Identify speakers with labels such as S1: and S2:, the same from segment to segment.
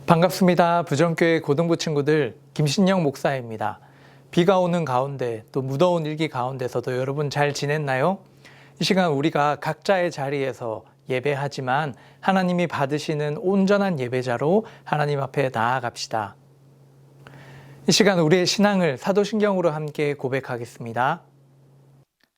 S1: 반갑습니다. 부정교회 고등부 친구들 김신영 목사입니다. 비가 오는 가운데 또 무더운 일기 가운데서도 여러분 잘 지냈나요? 이 시간 우리가 각자의 자리에서 예배하지만 하나님이 받으시는 온전한 예배자로 하나님 앞에 나아갑시다. 이 시간 우리의 신앙을 사도신경으로 함께 고백하겠습니다.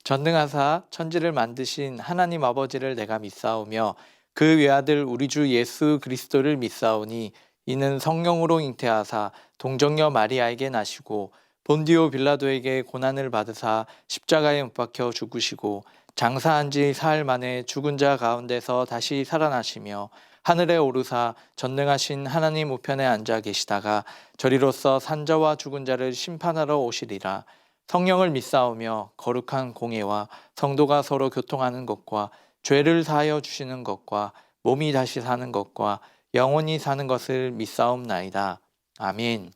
S1: 전능하사 천지를 만드신 하나님 아버지를 내가 믿사오며 그 외아들 우리 주 예수 그리스도를 믿사오니 이는 성령으로 잉태하사 동정녀 마리아에게 나시고 본디오 빌라도에게 고난을 받으사 십자가에 못 박혀 죽으시고 장사한 지 사흘 만에 죽은 자 가운데서 다시 살아나시며 하늘에 오르사 전능하신 하나님 우편에 앉아 계시다가 저리로서 산자와 죽은 자를 심판하러 오시리라. 성령을 믿사오며 거룩한 공예와 성도가 서로 교통하는 것과 죄를 사하여 주시는 것과 몸이 다시 사는 것과 영원히 사는 것을 믿사옵나이다. 아멘.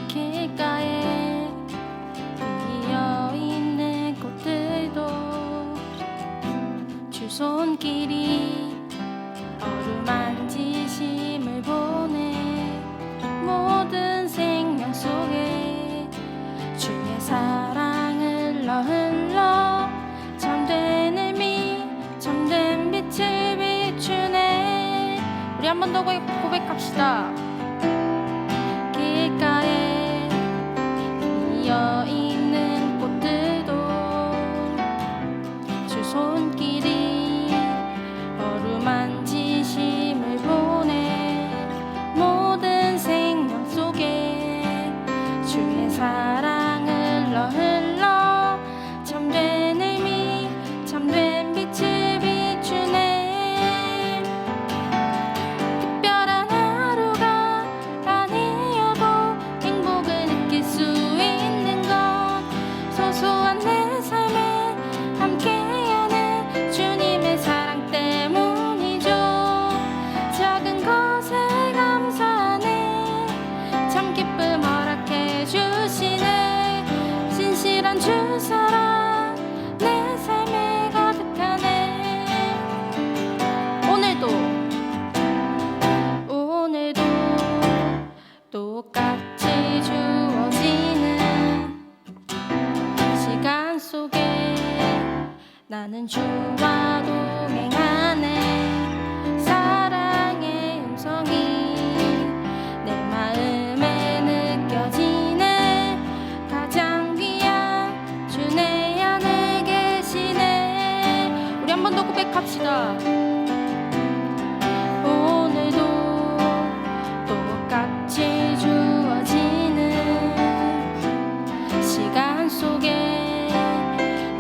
S2: 길가에 피어있는 꽃들도 주 손길이 어루만지심을 보내 모든 생명 속에 주의 사랑을 흘러 참된 의미 참된 빛을 비추네. 우리 한 번 더 고백합시다. 길가에 피어있는 꽃들도 주 손길이 어루만지심을 보내 모든 생명 속에 주의 사랑을 흘러 참된 의미 참된 빛을 비추네. 특별한 하루가 아니어도 행복을 느낄 수 있는 건 소소한 내 삶에 함께하는 주님의 사랑 때문이죠. 작은 것에 감사하네. 참 기쁨 허락해 주시네. 신실한 주 사랑 내 삶에 가득하네. 오늘도 똑같이 주어지는 시간 속에 나는 주와 동행하네. 사랑의 음성이 내 마음에 느껴지네. 가장 귀한 주 내 안에 계시네. 우리 한 번 더 고백합시다. 오늘도 똑같이 주어지는 시간 속에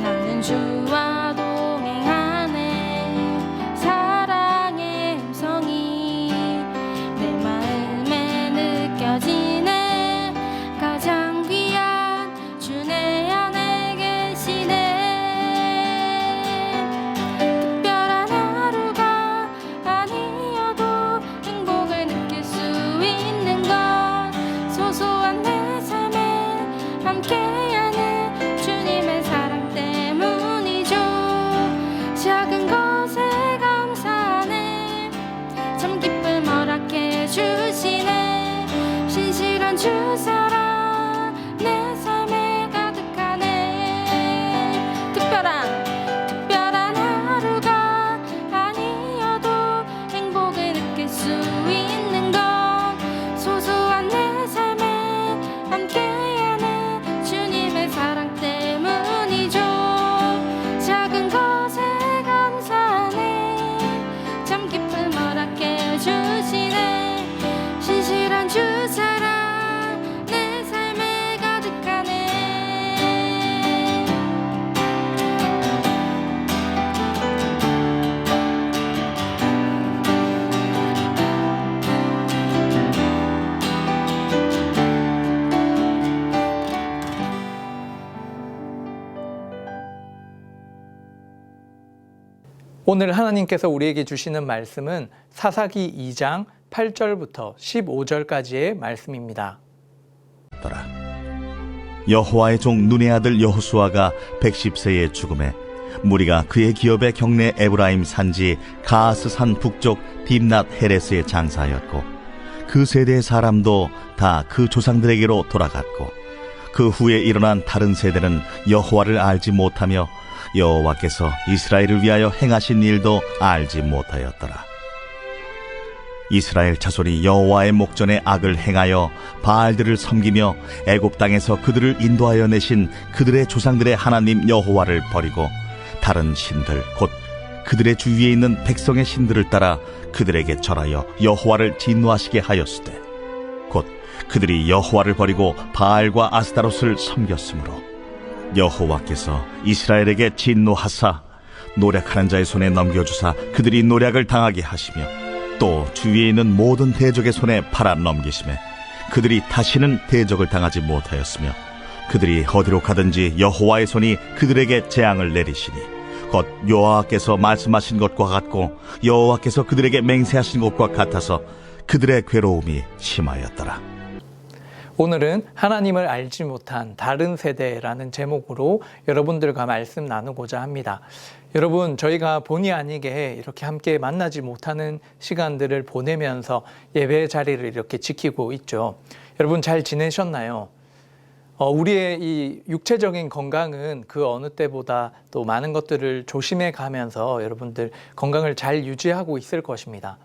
S2: 나는 주와 동행하네. 사랑의 음성이 내 마음에 느껴지네. 가장 귀한 주 내 안에 계시네. 특별한 하루
S1: 오늘 하나님께서 우리에게 주시는 말씀은 사사기 2장 8절부터 15절까지의 말씀입니다.
S3: 여호와의 종 눈의 아들 여호수아가 110세의 죽음에 무리가 그의 기업의 경내 에브라임 산지 가스산 북쪽 딥낫 헤레스에 장사하였고 그 세대의 사람도 다 그 조상들에게로 돌아갔고 그 후에 일어난 다른 세대는 여호와를 알지 못하며 여호와께서 이스라엘을 위하여 행하신 일도 알지 못하였더라. 이스라엘 자손이 여호와의 목전에 악을 행하여 바알들을 섬기며 애굽 땅에서 그들을 인도하여 내신 그들의 조상들의 하나님 여호와를 버리고 다른 신들 곧 그들의 주위에 있는 백성의 신들을 따라 그들에게 절하여 여호와를 진노하시게 하였으되 곧 그들이 여호와를 버리고 바알과 아스타롯을 섬겼으므로 여호와께서 이스라엘에게 진노하사 노략하는 자의 손에 넘겨주사 그들이 노략을 당하게 하시며 또 주위에 있는 모든 대적의 손에 팔아 넘기심에 그들이 다시는 대적을 당하지 못하였으며 그들이 어디로 가든지 여호와의 손이 그들에게 재앙을 내리시니 곧 여호와께서 말씀하신 것과 같고 여호와께서 그들에게 맹세하신 것과 같아서 그들의 괴로움이 심하였더라.
S1: 오늘은 하나님을 알지 못한 다른 세대라는 제목으로 여러분들과 말씀 나누고자 합니다. 여러분, 저희가 본의 아니게 이렇게 함께 만나지 못하는 시간들을 보내면서 예배 자리를 이렇게 지키고 있죠. 여러분 잘 지내셨나요? 우리의 이 육체적인 건강은 그 어느 때보다 또 많은 것들을 조심해 가면서 여러분들 건강을 잘 유지하고 있을 것입니다.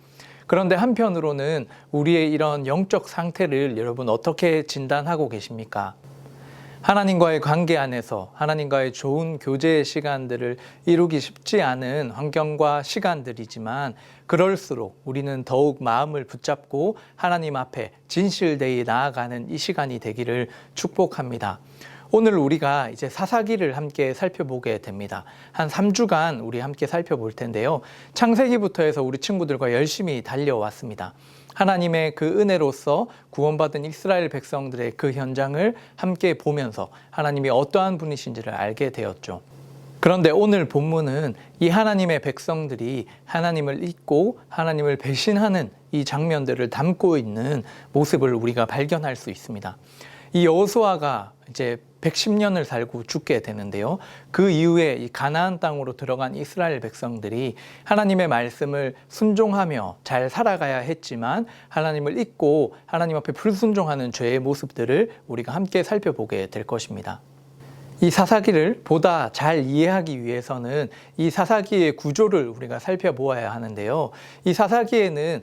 S1: 그런데 한편으로는 우리의 이런 영적 상태를 여러분 어떻게 진단하고 계십니까? 하나님과의 관계 안에서 하나님과의 좋은 교제의 시간들을 이루기 쉽지 않은 환경과 시간들이지만 그럴수록 우리는 더욱 마음을 붙잡고 하나님 앞에 진실되이 나아가는 이 시간이 되기를 축복합니다. 오늘 우리가 이제 사사기를 함께 살펴보게 됩니다. 한 3주간 우리 함께 살펴볼 텐데요. 창세기부터 해서 우리 친구들과 열심히 달려왔습니다. 하나님의 그 은혜로서 구원받은 이스라엘 백성들의 그 현장을 함께 보면서 하나님이 어떠한 분이신지를 알게 되었죠. 그런데 오늘 본문은 이 하나님의 백성들이 하나님을 잊고 하나님을 배신하는 이 장면들을 담고 있는 모습을 우리가 발견할 수 있습니다. 이 여호수아가 이제 110년을 살고 죽게 되는데요. 그 이후에 이 가나안 땅으로 들어간 이스라엘 백성들이 하나님의 말씀을 순종하며 잘 살아가야 했지만 하나님을 잊고 하나님 앞에 불순종하는 죄의 모습들을 우리가 함께 살펴보게 될 것입니다. 이 사사기를 보다 잘 이해하기 위해서는 이 사사기의 구조를 우리가 살펴보아야 하는데요. 이 사사기에는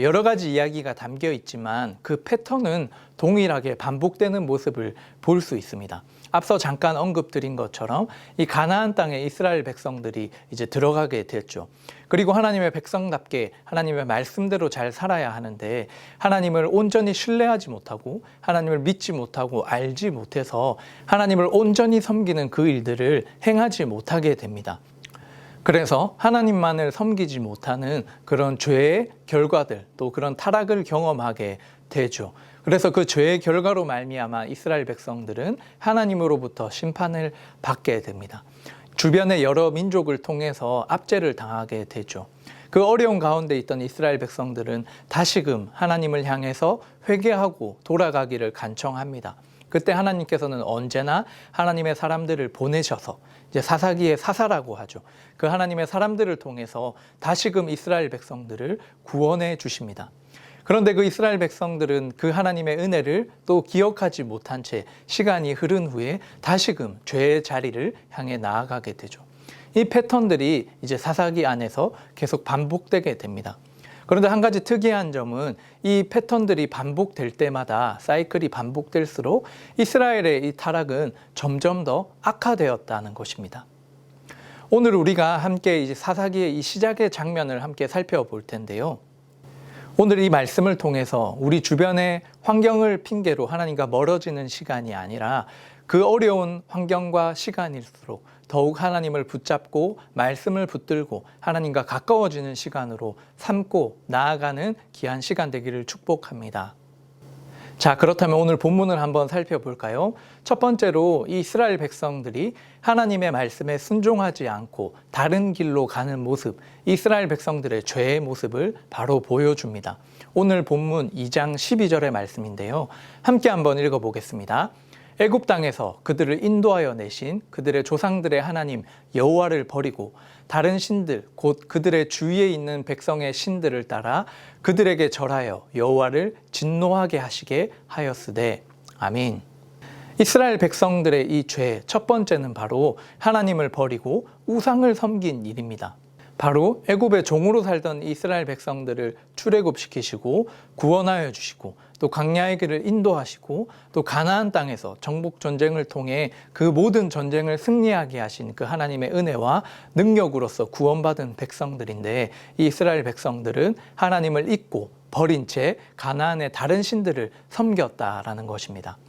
S1: 여러 가지 이야기가 담겨 있지만 그 패턴은 동일하게 반복되는 모습을 볼 수 있습니다. 앞서 잠깐 언급드린 것처럼 이 가나안 땅에 이스라엘 백성들이 이제 들어가게 됐죠. 그리고 하나님의 백성답게 하나님의 말씀대로 잘 살아야 하는데 하나님을 온전히 신뢰하지 못하고 하나님을 믿지 못하고 알지 못해서 하나님을 온전히 섬기는 그 일들을 행하지 못하게 됩니다. 그래서 하나님만을 섬기지 못하는 그런 죄의 결과들 또 그런 타락을 경험하게 되죠. 그래서 그 죄의 결과로 말미암아 이스라엘 백성들은 하나님으로부터 심판을 받게 됩니다. 주변의 여러 민족을 통해서 압제를 당하게 되죠. 그 어려운 가운데 있던 이스라엘 백성들은 다시금 하나님을 향해서 회개하고 돌아가기를 간청합니다. 그때 하나님께서는 언제나 하나님의 사람들을 보내셔서 이제 사사기의 사사라고 하죠. 그 하나님의 사람들을 통해서 다시금 이스라엘 백성들을 구원해 주십니다. 그런데 그 이스라엘 백성들은 그 하나님의 은혜를 또 기억하지 못한 채 시간이 흐른 후에 다시금 죄의 자리를 향해 나아가게 되죠. 이 패턴들이 이제 사사기 안에서 계속 반복되게 됩니다. 그런데 한 가지 특이한 점은 이 패턴들이 반복될 때마다 사이클이 반복될수록 이스라엘의 이 타락은 점점 더 악화되었다는 것입니다. 오늘 우리가 함께 이제 사사기의 이 시작의 장면을 함께 살펴볼 텐데요. 오늘 이 말씀을 통해서 우리 주변의 환경을 핑계로 하나님과 멀어지는 시간이 아니라 그 어려운 환경과 시간일수록 더욱 하나님을 붙잡고 말씀을 붙들고 하나님과 가까워지는 시간으로 삼고 나아가는 귀한 시간 되기를 축복합니다. 자, 그렇다면 오늘 본문을 한번 살펴볼까요? 첫 번째로 이 이스라엘 백성들이 하나님의 말씀에 순종하지 않고 다른 길로 가는 모습, 이스라엘 백성들의 죄의 모습을 바로 보여줍니다. 오늘 본문 2장 12절의 말씀인데요. 함께 한번 읽어보겠습니다. 애굽 땅에서 그들을 인도하여 내신 그들의 조상들의 하나님 여호와를 버리고 다른 신들 곧 그들의 주위에 있는 백성의 신들을 따라 그들에게 절하여 여호와를 진노하게 하시게 하였으되. 아멘. 이스라엘 백성들의 이 죄 첫 번째는 바로 하나님을 버리고 우상을 섬긴 일입니다. 바로 애굽의 종으로 살던 이스라엘 백성들을 출애굽시키시고 구원하여 주시고 또 광야의 길을 인도하시고 또 가나안 땅에서 정복 전쟁을 통해 그 모든 전쟁을 승리하게 하신 그 하나님의 은혜와 능력으로서 구원받은 백성들인데, 이 이스라엘 백성들은 하나님을 잊고 버린 채 가나안의 다른 신들을 섬겼다라는 것입니다.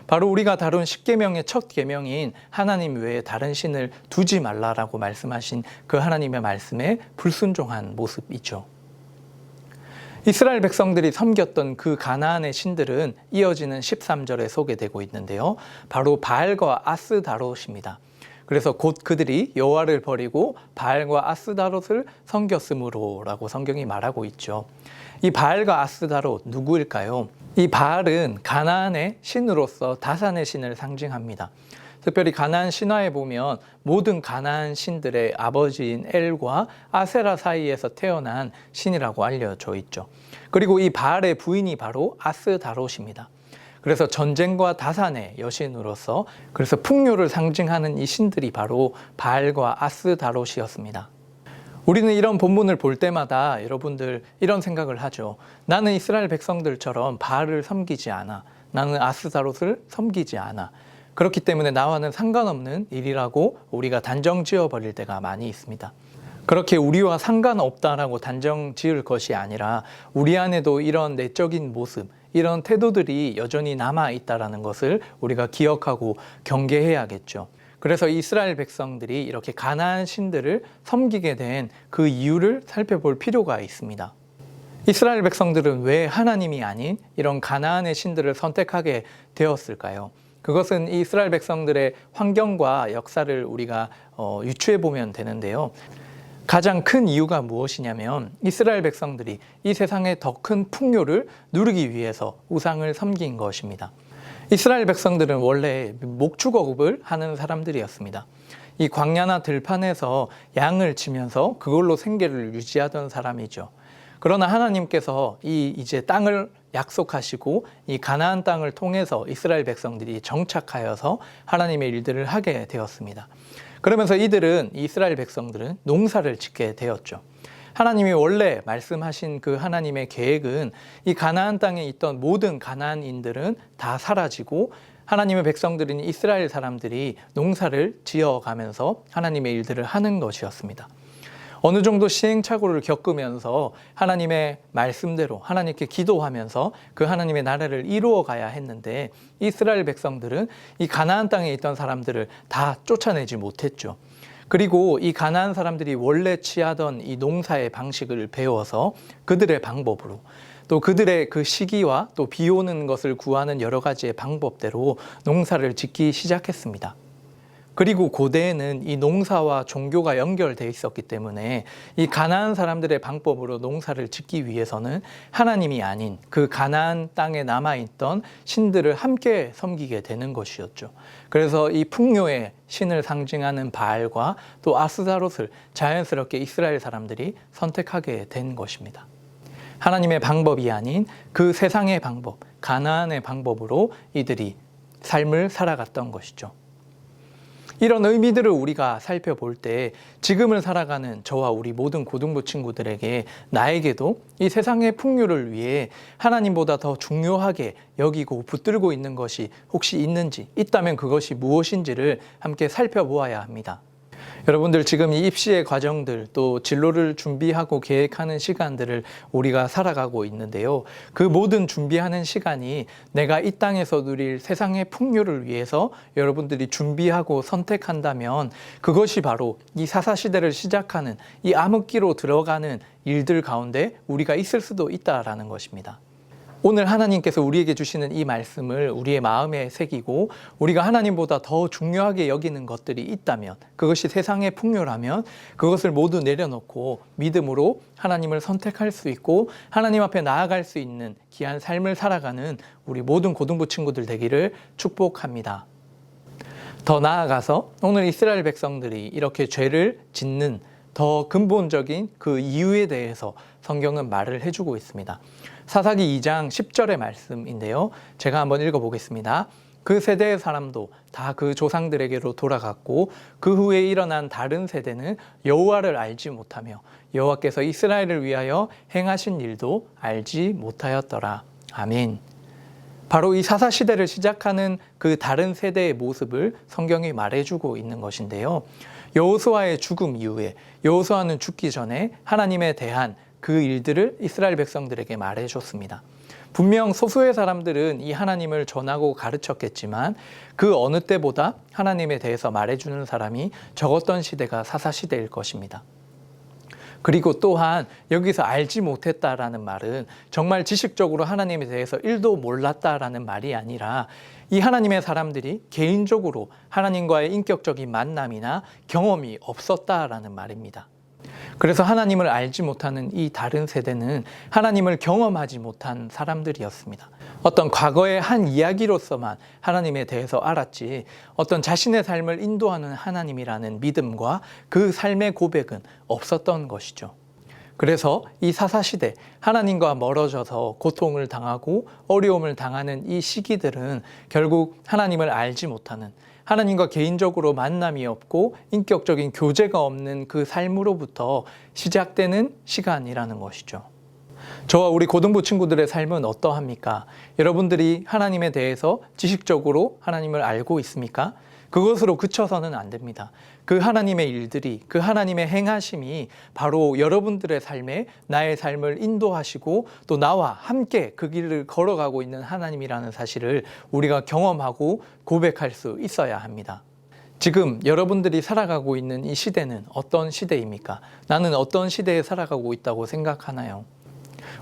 S1: 바로 우리가 다룬 십계명의 첫 계명인 하나님 외에 다른 신을 두지 말라라고 말씀하신 그 하나님의 말씀에 불순종한 모습이죠. 이스라엘 백성들이 섬겼던 그 가나안의 신들은 이어지는 13절에 소개되고 있는데요. 바로 바알과 아스다롯입니다. 그래서 곧 그들이 여호와를 버리고 바알과 아스다롯을 섬겼으므로라고 성경이 말하고 있죠. 이 바알과 아스다롯 누구일까요? 이 바알은 가나안의 신으로서 다산의 신을 상징합니다. 특별히 가나안 신화에 보면 모든 가나안 신들의 아버지인 엘과 아세라 사이에서 태어난 신이라고 알려져 있죠. 그리고 이 바알의 부인이 바로 아스다롯입니다. 그래서 전쟁과 다산의 여신으로서, 그래서 풍요를 상징하는 이 신들이 바로 바알과 아스다롯이었습니다. 우리는 이런 본문을 볼 때마다 여러분들 이런 생각을 하죠. 나는 이스라엘 백성들처럼 바알을 섬기지 않아. 나는 아스다롯을 섬기지 않아. 그렇기 때문에 나와는 상관없는 일이라고 우리가 단정 지어버릴 때가 많이 있습니다. 그렇게 우리와 상관없다라고 단정 지을 것이 아니라 우리 안에도 이런 내적인 모습, 이런 태도들이 여전히 남아있다는 것을 우리가 기억하고 경계해야겠죠. 그래서 이스라엘 백성들이 이렇게 가나안 신들을 섬기게 된 그 이유를 살펴볼 필요가 있습니다. 이스라엘 백성들은 왜 하나님이 아닌 이런 가나안의 신들을 선택하게 되었을까요? 그것은 이스라엘 백성들의 환경과 역사를 우리가 유추해 보면 되는데요. 가장 큰 이유가 무엇이냐면 이스라엘 백성들이 이 세상의 더 큰 풍요를 누리기 위해서 우상을 섬긴 것입니다. 이스라엘 백성들은 원래 목축업을 하는 사람들이었습니다. 이 광야나 들판에서 양을 치면서 그걸로 생계를 유지하던 사람이죠. 그러나 하나님께서 이제 땅을 약속하시고 이 가나안 땅을 통해서 이스라엘 백성들이 정착하여서 하나님의 일들을 하게 되었습니다. 그러면서 이스라엘 백성들은 농사를 짓게 되었죠. 하나님이 원래 말씀하신 그 하나님의 계획은 이 가나안 땅에 있던 모든 가나안인들은 다 사라지고 하나님의 백성들인 이스라엘 사람들이 농사를 지어가면서 하나님의 일들을 하는 것이었습니다. 어느 정도 시행착오를 겪으면서 하나님의 말씀대로 하나님께 기도하면서 그 하나님의 나라를 이루어가야 했는데 이스라엘 백성들은 이 가나안 땅에 있던 사람들을 다 쫓아내지 못했죠. 그리고 이 가나안 사람들이 원래 취하던 이 농사의 방식을 배워서 그들의 방법으로, 또 그들의 그 시기와 또 비 오는 것을 구하는 여러 가지의 방법대로 농사를 짓기 시작했습니다. 그리고 고대에는 이 농사와 종교가 연결되어 있었기 때문에 이 가나안 사람들의 방법으로 농사를 짓기 위해서는 하나님이 아닌 그 가나안 땅에 남아있던 신들을 함께 섬기게 되는 것이었죠. 그래서 이 풍요의 신을 상징하는 바알과 또 아스다롯을 자연스럽게 이스라엘 사람들이 선택하게 된 것입니다. 하나님의 방법이 아닌 그 세상의 방법, 가나안의 방법으로 이들이 삶을 살아갔던 것이죠. 이런 의미들을 우리가 살펴볼 때 지금을 살아가는 저와 우리 모든 고등부 친구들에게, 나에게도 이 세상의 풍요를 위해 하나님보다 더 중요하게 여기고 붙들고 있는 것이 혹시 있는지, 있다면 그것이 무엇인지를 함께 살펴보아야 합니다. 여러분들 지금 이 입시의 과정들, 또 진로를 준비하고 계획하는 시간들을 우리가 살아가고 있는데요. 그 모든 준비하는 시간이 내가 이 땅에서 누릴 세상의 풍요를 위해서 여러분들이 준비하고 선택한다면 그것이 바로 이 사사시대를 시작하는 이 암흑기로 들어가는 일들 가운데 우리가 있을 수도 있다라는 것입니다. 오늘 하나님께서 우리에게 주시는 이 말씀을 우리의 마음에 새기고 우리가 하나님보다 더 중요하게 여기는 것들이 있다면, 그것이 세상의 풍요라면 그것을 모두 내려놓고 믿음으로 하나님을 선택할 수 있고 하나님 앞에 나아갈 수 있는 귀한 삶을 살아가는 우리 모든 고등부 친구들 되기를 축복합니다. 더 나아가서 오늘 이스라엘 백성들이 이렇게 죄를 짓는 더 근본적인 그 이유에 대해서 성경은 말을 해주고 있습니다. 사사기 2장 10절의 말씀인데요. 제가 한번 읽어보겠습니다. 그 세대의 사람도 다 그 조상들에게로 돌아갔고 그 후에 일어난 다른 세대는 여호와를 알지 못하며 여호와께서 이스라엘을 위하여 행하신 일도 알지 못하였더라. 아멘. 바로 이 사사시대를 시작하는 그 다른 세대의 모습을 성경이 말해주고 있는 것인데요. 여호수아의 죽음 이후에 여호수아는 죽기 전에 하나님에 대한 그 일들을 이스라엘 백성들에게 말해줬습니다. 분명 소수의 사람들은 이 하나님을 전하고 가르쳤겠지만 그 어느 때보다 하나님에 대해서 말해주는 사람이 적었던 시대가 사사시대일 것입니다. 그리고 또한 여기서 알지 못했다라는 말은 정말 지식적으로 하나님에 대해서 1도 몰랐다라는 말이 아니라 이 하나님의 사람들이 개인적으로 하나님과의 인격적인 만남이나 경험이 없었다라는 말입니다. 그래서 하나님을 알지 못하는 이 다른 세대는 하나님을 경험하지 못한 사람들이었습니다. 어떤 과거의 한 이야기로서만 하나님에 대해서 알았지 어떤 자신의 삶을 인도하는 하나님이라는 믿음과 그 삶의 고백은 없었던 것이죠. 그래서 이 사사시대 하나님과 멀어져서 고통을 당하고 어려움을 당하는 이 시기들은 결국 하나님을 알지 못하는, 하나님과 개인적으로 만남이 없고 인격적인 교제가 없는 그 삶으로부터 시작되는 시간이라는 것이죠. 저와 우리 고등부 친구들의 삶은 어떠합니까? 여러분들이 하나님에 대해서 지식적으로 하나님을 알고 있습니까? 그것으로 그쳐서는 안 됩니다. 그 하나님의 일들이, 그 하나님의 행하심이 바로 여러분들의 삶에 나의 삶을 인도하시고 또 나와 함께 그 길을 걸어가고 있는 하나님이라는 사실을 우리가 경험하고 고백할 수 있어야 합니다. 지금 여러분들이 살아가고 있는 이 시대는 어떤 시대입니까? 나는 어떤 시대에 살아가고 있다고 생각하나요?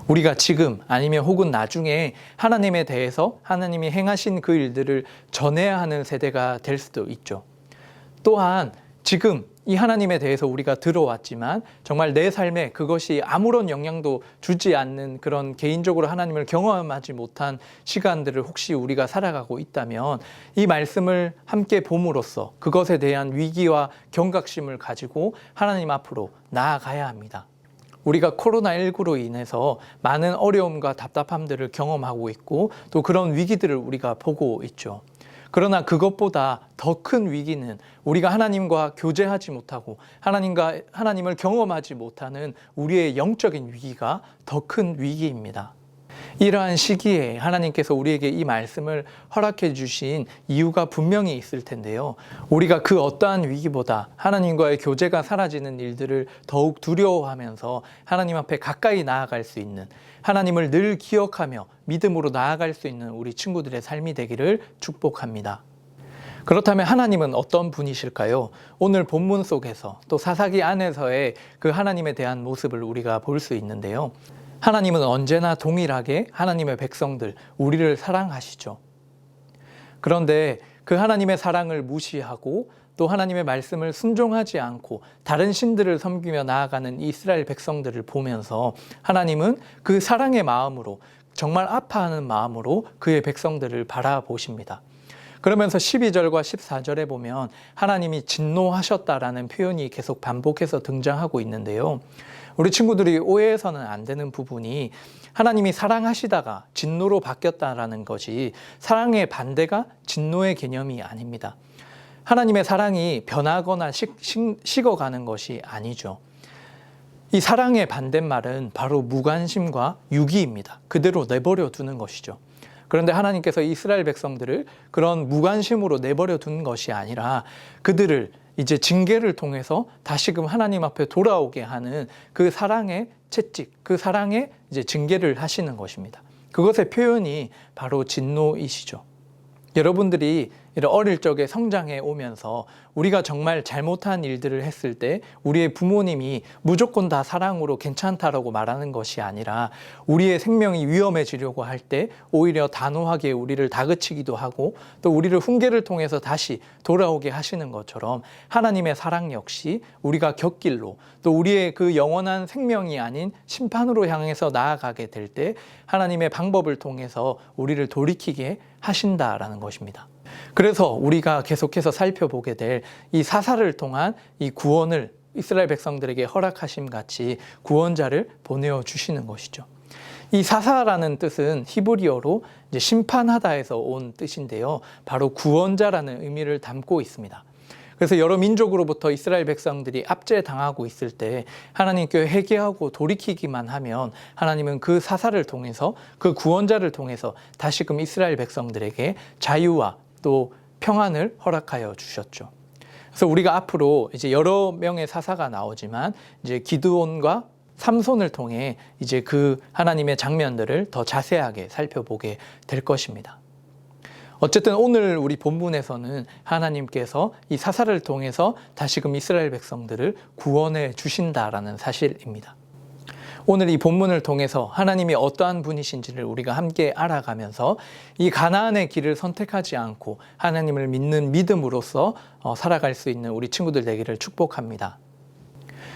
S1: 우리가 지금 아니면 혹은 나중에 하나님에 대해서 하나님이 행하신 그 일들을 전해야 하는 세대가 될 수도 있죠. 또한 지금 이 하나님에 대해서 우리가 들어왔지만 정말 내 삶에 그것이 아무런 영향도 주지 않는 그런 개인적으로 하나님을 경험하지 못한 시간들을 혹시 우리가 살아가고 있다면 이 말씀을 함께 봄으로써 그것에 대한 위기와 경각심을 가지고 하나님 앞으로 나아가야 합니다. 우리가 코로나19로 인해서 많은 어려움과 답답함들을 경험하고 있고 또 그런 위기들을 우리가 보고 있죠. 그러나 그것보다 더 큰 위기는 우리가 하나님과 교제하지 못하고 하나님을 경험하지 못하는 우리의 영적인 위기가 더 큰 위기입니다. 이러한 시기에 하나님께서 우리에게 이 말씀을 허락해 주신 이유가 분명히 있을 텐데요. 우리가 그 어떠한 위기보다 하나님과의 교제가 사라지는 일들을 더욱 두려워하면서 하나님 앞에 가까이 나아갈 수 있는, 하나님을 늘 기억하며 믿음으로 나아갈 수 있는 우리 친구들의 삶이 되기를 축복합니다. 그렇다면 하나님은 어떤 분이실까요? 오늘 본문 속에서 또 사사기 안에서의 그 하나님에 대한 모습을 우리가 볼 수 있는데요. 하나님은 언제나 동일하게 하나님의 백성들, 우리를 사랑하시죠. 그런데 그 하나님의 사랑을 무시하고 또 하나님의 말씀을 순종하지 않고 다른 신들을 섬기며 나아가는 이스라엘 백성들을 보면서 하나님은 그 사랑의 마음으로, 정말 아파하는 마음으로 그의 백성들을 바라보십니다. 그러면서 12절과 14절에 보면 하나님이 진노하셨다라는 표현이 계속 반복해서 등장하고 있는데요. 우리 친구들이 오해해서는 안 되는 부분이 하나님이 사랑하시다가 진노로 바뀌었다라는 것이 사랑의 반대가 진노의 개념이 아닙니다. 하나님의 사랑이 변하거나 식어가는 것이 아니죠. 이 사랑의 반대말은 바로 무관심과 유기입니다. 그대로 내버려 두는 것이죠. 그런데 하나님께서 이스라엘 백성들을 그런 무관심으로 내버려 둔 것이 아니라 그들을 이제 징계를 통해서 다시금 하나님 앞에 돌아오게 하는 그 사랑의 채찍, 그 사랑의 이제 징계를 하시는 것입니다. 그것의 표현이 바로 진노이시죠. 여러분들이 이런 어릴 적에 성장해 오면서 우리가 정말 잘못한 일들을 했을 때 우리의 부모님이 무조건 다 사랑으로 괜찮다라고 말하는 것이 아니라 우리의 생명이 위험해지려고 할 때 오히려 단호하게 우리를 다그치기도 하고 또 우리를 훈계를 통해서 다시 돌아오게 하시는 것처럼 하나님의 사랑 역시 우리가 곁길로 또 우리의 그 영원한 생명이 아닌 심판으로 향해서 나아가게 될 때 하나님의 방법을 통해서 우리를 돌이키게 하신다라는 것입니다. 그래서 우리가 계속해서 살펴보게 될 이 사사를 통한 이 구원을 이스라엘 백성들에게 허락하심 같이 구원자를 보내어 주시는 것이죠. 이 사사라는 뜻은 히브리어로 이제 심판하다에서 온 뜻인데요. 바로 구원자라는 의미를 담고 있습니다. 그래서 여러 민족으로부터 이스라엘 백성들이 압제당하고 있을 때 하나님께 회개하고 돌이키기만 하면 하나님은 그 사사를 통해서 그 구원자를 통해서 다시금 이스라엘 백성들에게 자유와 또 평안을 허락하여 주셨죠. 그래서 우리가 앞으로 이제 여러 명의 사사가 나오지만 이제 기드온과 삼손을 통해 이제 그 하나님의 장면들을 더 자세하게 살펴보게 될 것입니다. 어쨌든 오늘 우리 본문에서는 하나님께서 이 사사를 통해서 다시금 이스라엘 백성들을 구원해 주신다라는 사실입니다. 오늘 이 본문을 통해서 하나님이 어떠한 분이신지를 우리가 함께 알아가면서 이 가나안의 길을 선택하지 않고 하나님을 믿는 믿음으로써 살아갈 수 있는 우리 친구들 되기를 축복합니다.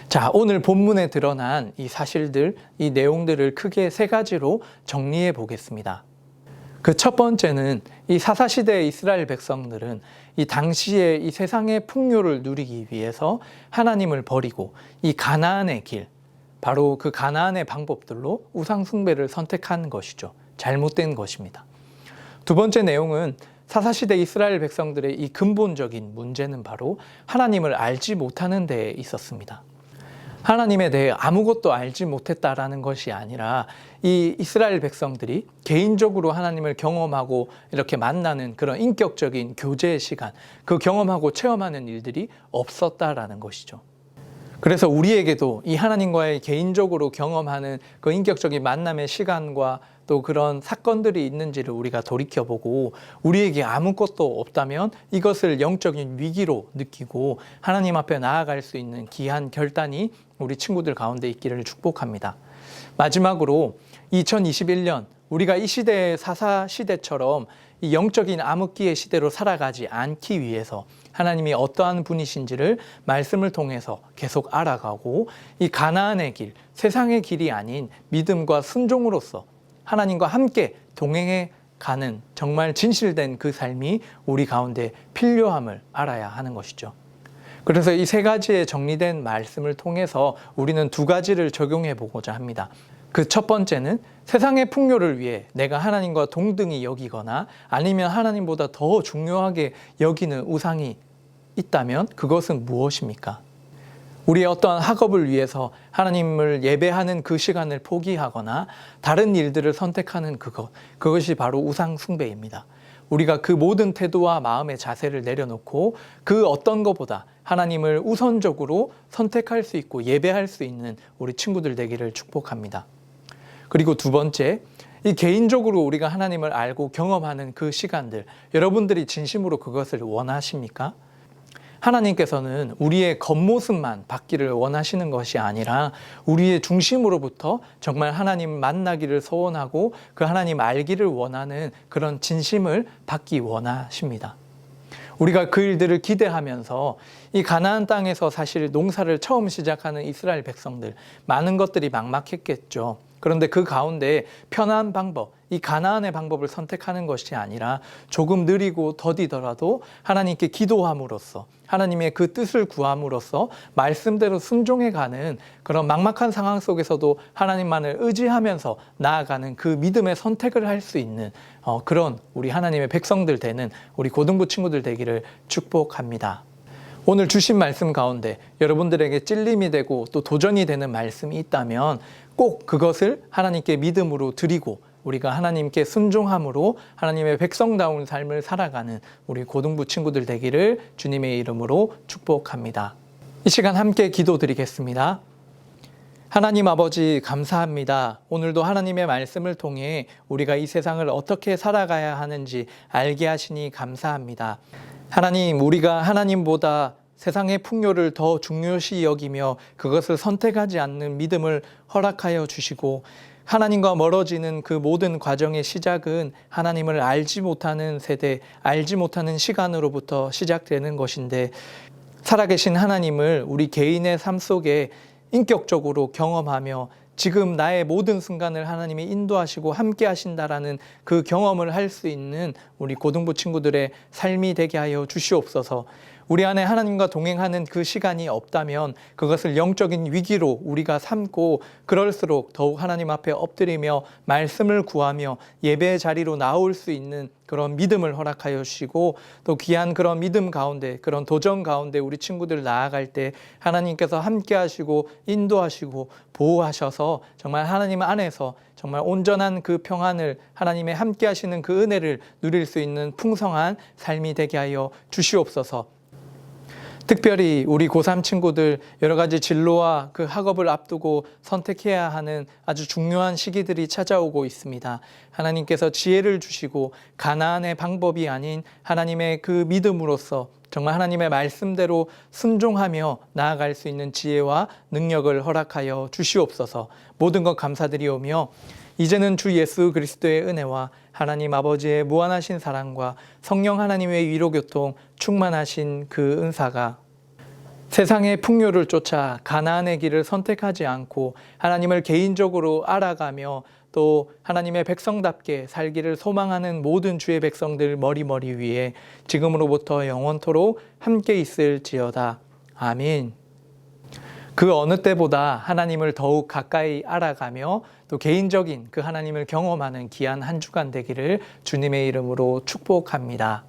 S1: 자, 오늘 본문에 드러난 이 사실들, 이 내용들을 크게 세 가지로 정리해 보겠습니다. 그 첫 번째는 이 사사시대의 이스라엘 백성들은 이 당시에 이 세상의 풍요를 누리기 위해서 하나님을 버리고 이 가나안의 길, 바로 그 가나안의 방법들로 우상 숭배를 선택한 것이죠. 잘못된 것입니다. 두 번째 내용은 사사시대 이스라엘 백성들의 이 근본적인 문제는 바로 하나님을 알지 못하는 데에 있었습니다. 하나님에 대해 아무것도 알지 못했다라는 것이 아니라 이 이스라엘 백성들이 개인적으로 하나님을 경험하고 이렇게 만나는 그런 인격적인 교제의 시간, 그 경험하고 체험하는 일들이 없었다라는 것이죠. 그래서 우리에게도 이 하나님과의 개인적으로 경험하는 그 인격적인 만남의 시간과 또 그런 사건들이 있는지를 우리가 돌이켜보고 우리에게 아무것도 없다면 이것을 영적인 위기로 느끼고 하나님 앞에 나아갈 수 있는 귀한 결단이 우리 친구들 가운데 있기를 축복합니다. 마지막으로 2021년 우리가 이 시대의 사사 시대처럼 이 영적인 암흑기의 시대로 살아가지 않기 위해서 하나님이 어떠한 분이신지를 말씀을 통해서 계속 알아가고 이 가나안의 길, 세상의 길이 아닌 믿음과 순종으로서 하나님과 함께 동행해 가는 정말 진실된 그 삶이 우리 가운데 필요함을 알아야 하는 것이죠. 그래서 이 세 가지의 정리된 말씀을 통해서 우리는 두 가지를 적용해 보고자 합니다. 그 첫 번째는 세상의 풍요를 위해 내가 하나님과 동등히 여기거나 아니면 하나님보다 더 중요하게 여기는 우상이 있다면 그것은 무엇입니까? 우리의 어떠한 학업을 위해서 하나님을 예배하는 그 시간을 포기하거나 다른 일들을 선택하는 그것이 바로 우상 숭배입니다. 우리가 그 모든 태도와 마음의 자세를 내려놓고 그 어떤 것보다 하나님을 우선적으로 선택할 수 있고 예배할 수 있는 우리 친구들 되기를 축복합니다. 그리고 두 번째, 이 개인적으로 우리가 하나님을 알고 경험하는 그 시간들, 여러분들이 진심으로 그것을 원하십니까? 하나님께서는 우리의 겉모습만 받기를 원하시는 것이 아니라 우리의 중심으로부터 정말 하나님 만나기를 소원하고 그 하나님 알기를 원하는 그런 진심을 받기 원하십니다. 우리가 그 일들을 기대하면서 이 가나안 땅에서 사실 농사를 처음 시작하는 이스라엘 백성들 많은 것들이 막막했겠죠. 그런데 그 가운데 편한 방법, 이 가나안의 방법을 선택하는 것이 아니라 조금 느리고 더디더라도 하나님께 기도함으로써 하나님의 그 뜻을 구함으로써 말씀대로 순종해가는 그런 막막한 상황 속에서도 하나님만을 의지하면서 나아가는 그 믿음의 선택을 할 수 있는 그런 우리 하나님의 백성들 되는 우리 고등부 친구들 되기를 축복합니다. 오늘 주신 말씀 가운데 여러분들에게 찔림이 되고 또 도전이 되는 말씀이 있다면 꼭 그것을 하나님께 믿음으로 드리고 우리가 하나님께 순종함으로 하나님의 백성다운 삶을 살아가는 우리 고등부 친구들 되기를 주님의 이름으로 축복합니다. 이 시간 함께 기도드리겠습니다. 하나님 아버지 감사합니다. 오늘도 하나님의 말씀을 통해 우리가 이 세상을 어떻게 살아가야 하는지 알게 하시니 감사합니다. 하나님, 우리가 하나님보다 세상의 풍요를 더 중요시 여기며 그것을 선택하지 않는 믿음을 허락하여 주시고, 하나님과 멀어지는 그 모든 과정의 시작은 하나님을 알지 못하는 세대, 알지 못하는 시간으로부터 시작되는 것인데, 살아계신 하나님을 우리 개인의 삶 속에 인격적으로 경험하며 지금 나의 모든 순간을 하나님이 인도하시고 함께 하신다라는 그 경험을 할 수 있는 우리 고등부 친구들의 삶이 되게 하여 주시옵소서. 우리 안에 하나님과 동행하는 그 시간이 없다면 그것을 영적인 위기로 우리가 삼고, 그럴수록 더욱 하나님 앞에 엎드리며 말씀을 구하며 예배의 자리로 나올 수 있는 그런 믿음을 허락하여 주시고, 또 귀한 그런 믿음 가운데, 그런 도전 가운데 우리 친구들 나아갈 때 하나님께서 함께 하시고 인도하시고 보호하셔서 정말 하나님 안에서 정말 온전한 그 평안을, 하나님의 함께 하시는 그 은혜를 누릴 수 있는 풍성한 삶이 되게 하여 주시옵소서. 특별히 우리 고3 친구들 여러 가지 진로와 그 학업을 앞두고 선택해야 하는 아주 중요한 시기들이 찾아오고 있습니다. 하나님께서 지혜를 주시고 가나안의 방법이 아닌 하나님의 그 믿음으로써 정말 하나님의 말씀대로 순종하며 나아갈 수 있는 지혜와 능력을 허락하여 주시옵소서. 모든 것 감사드리오며, 이제는 주 예수 그리스도의 은혜와 하나님 아버지의 무한하신 사랑과 성령 하나님의 위로교통 충만하신 그 은사가 세상의 풍요를 쫓아 가나안의 길을 선택하지 않고 하나님을 개인적으로 알아가며 또 하나님의 백성답게 살기를 소망하는 모든 주의 백성들 머리머리 위에 지금으로부터 영원토록 함께 있을지어다. 아멘. 그 어느 때보다 하나님을 더욱 가까이 알아가며 또 개인적인 그 하나님을 경험하는 귀한 한 주간 되기를 주님의 이름으로 축복합니다.